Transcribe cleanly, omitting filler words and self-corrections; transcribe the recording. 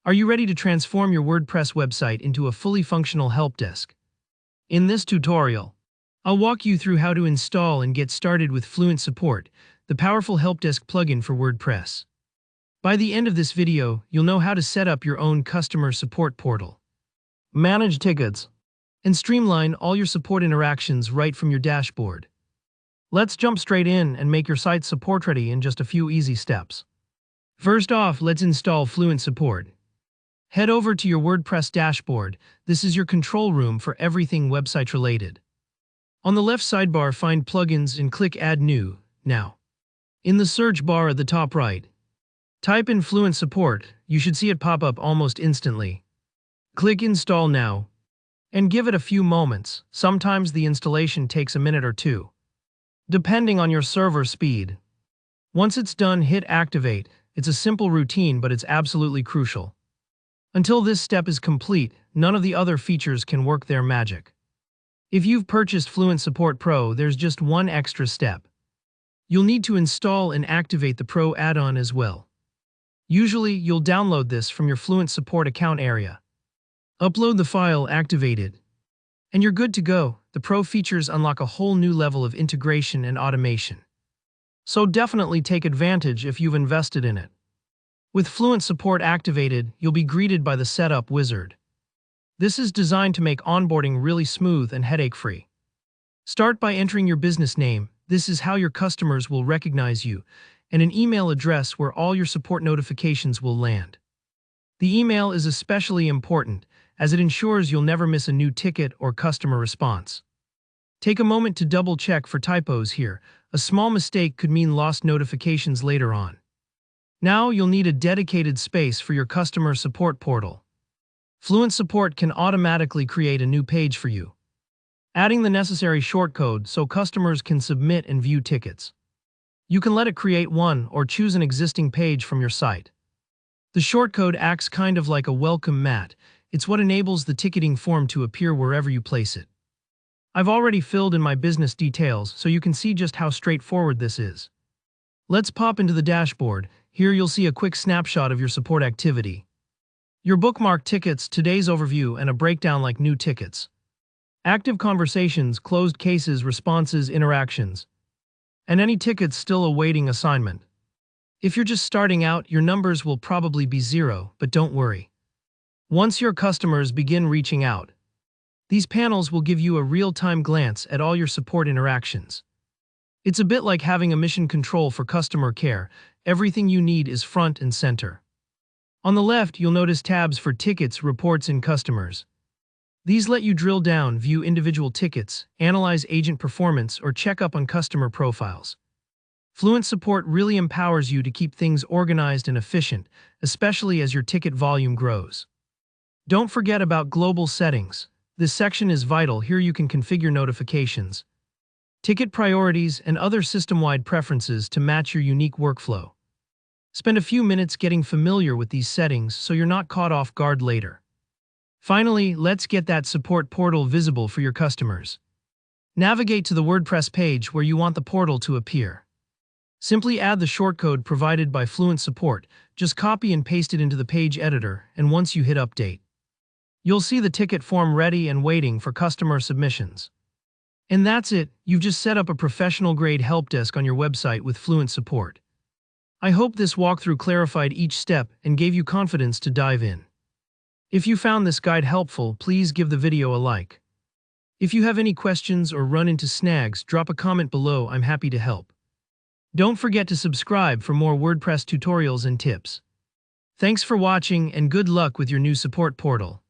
Are you ready to transform your WordPress website into a fully functional help desk? In this tutorial, I'll walk you through how to install and get started with Fluent Support, the powerful help desk plugin for WordPress. By the end of this video, you'll know how to set up your own customer support portal, manage tickets, and streamline all your support interactions right from your dashboard. Let's jump straight in and make your site support ready in just a few easy steps. First off, let's install Fluent Support. Head over to your WordPress dashboard. This is your control room for everything website related. On the left sidebar, find Plugins and click Add New, now. In the search bar at the top right, type in Fluent Support. You should see it pop up almost instantly. Click Install Now, and give it a few moments. Sometimes the installation takes a minute or two, depending on your server speed. Once it's done, hit Activate. It's a simple routine, but it's absolutely crucial. Until this step is complete, none of the other features can work their magic. If you've purchased Fluent Support Pro, there's just one extra step. You'll need to install and activate the Pro add-on as well. Usually, you'll download this from your Fluent Support account area. Upload the file, activate it, and you're good to go. The Pro features unlock a whole new level of integration and automation. So definitely take advantage if you've invested in it. With Fluent Support activated, you'll be greeted by the Setup wizard. This is designed to make onboarding really smooth and headache-free. Start by entering your business name. This is how your customers will recognize you, and an email address where all your support notifications will land. The email is especially important, as it ensures you'll never miss a new ticket or customer response. Take a moment to double-check for typos here. A small mistake could mean lost notifications later on. Now you'll need a dedicated space for your customer support portal. Fluent Support can automatically create a new page for you, adding the necessary shortcode so customers can submit and view tickets. You can let it create one or choose an existing page from your site. The shortcode acts kind of like a welcome mat. It's what enables the ticketing form to appear wherever you place it. I've already filled in my business details so you can see just how straightforward this is. Let's pop into the dashboard. Here you'll see a quick snapshot of your support activity. Your bookmarked tickets, today's overview, and a breakdown like new tickets. Active conversations, closed cases, responses, interactions. And any tickets still awaiting assignment. If you're just starting out, your numbers will probably be 0, but don't worry. Once your customers begin reaching out, these panels will give you a real-time glance at all your support interactions. It's a bit like having a mission control for customer care. Everything you need is front and center. On the left, you'll notice tabs for tickets, reports, and customers. These let you drill down, view individual tickets, analyze agent performance, or check up on customer profiles. Fluent Support really empowers you to keep things organized and efficient, especially as your ticket volume grows. Don't forget about global settings. This section is vital. Here you can configure notifications, ticket priorities, and other system-wide preferences to match your unique workflow. Spend a few minutes getting familiar with these settings so you're not caught off guard later. Finally, let's get that support portal visible for your customers. Navigate to the WordPress page where you want the portal to appear. Simply add the shortcode provided by Fluent Support. Just copy and paste it into the page editor, and once you hit Update, you'll see the ticket form ready and waiting for customer submissions. And that's it. You've just set up a professional-grade help desk on your website with Fluent Support. I hope this walkthrough clarified each step and gave you confidence to dive in. If you found this guide helpful, please give the video a like. If you have any questions or run into snags, drop a comment below. I'm happy to help. Don't forget to subscribe for more WordPress tutorials and tips. Thanks for watching, and good luck with your new support portal.